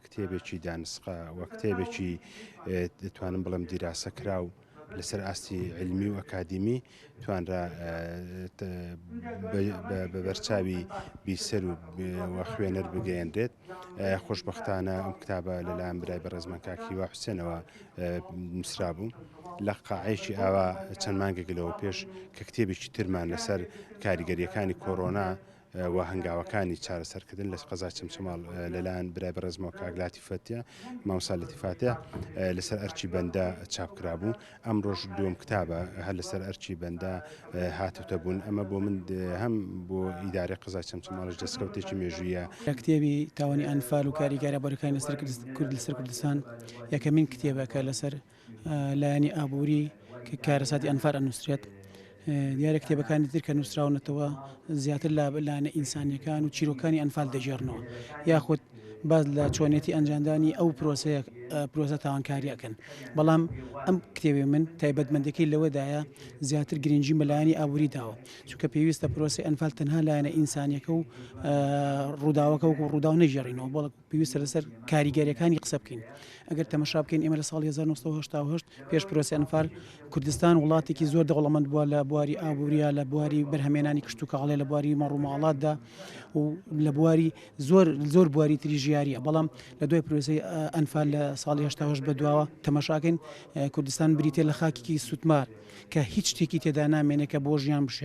کتێبێکی دانسقا وە کتێبێکی دەتوانم بڵم دیراسە کراو لەسەر ئاستی علمی و ئەکادمی توانرا بە بەرچاوی بیسەر و خوێنەر بگەیەنرێت. خۆشببختانە ئەم کتابە لەلایەن برای بەڕێزمان کاکی وا حوسێنەوە نووسرا بوو لە قاعەیەکی ئاوا چەند مانگێکلەوە پێش کە کتێبێکی ترمان لەسەر کاریگەریەکانی کۆڕۆنا و هەنگاوەکانی چارەسەرکردن لە قەزا چەمچەماڵ لەلایەن برای بەڕێزمەوە کاگلاتی فەتیە مامۆستا لەتیفاتێ لەسەر ئەرچی بەندە چاپکرا بوو. ئەمڕۆژ دووەم کتابە هەر لەسەر ئەرچی بەندە هاتوتە بوون. ئەمە بۆ من هەم بۆ ئیدارەی قەزا چەمچەماڵش دەستکەوتێکی مێژوویە. کتێبی تاوانی ئەنفال و کاریگەرە بەرەکانی لەسەر کوردستان یەکەمین کتێبەکە لەسەر لایەنی ئابووری کە کارەساتی ئەنفال ئەنووسرێت. دیارە کتێبەکانی تر کە نووسراونەتەوە زیاتر لایەنە ئینسانیەکان و چیرۆکانی ئەنفال دەژێڕنەوە یاخود باز لە چۆنێتی ئەنجاندانی ئەو پرۆسە تاوانکاریەکەن. بەڵام ئەم کتێبی من تایبەتمەندەکەی لەوەدایە زیاتر گرنگی مەلایانی ئابووری داوە چونکە پێویستە پرۆسی ئەنفال تەنها لایەنە ئینسانیەکە و ڕووداوەکە و ڕووداو نەژێڕینەوە بەڵک پێویستە لەسەر کاریگەریەکانی قسە بکەین. ئەگەر تەماشا بکەین ئێمە لە ساڵی 1970 پێش پرۆسی ئەنفال کوردستان وڵاتێکی زۆر دەوڵەمەند بووە لە بواری ئابووریە لە بواری بەرهەمێنانی کشت و کاڵێ لە بواری مەڕووماڵاتدا و لە بواری زۆر بواری تری ژیاریە. بەڵام لە دوای پرۆسی ئەنفال لە ساڵی 1970 بەدواوە تەماشاکەین کوردستان بریتێ لە خاکێکی سوتمار کە هیچ شتێکی تێدا نامێنێت کە بۆ ژیان بشێ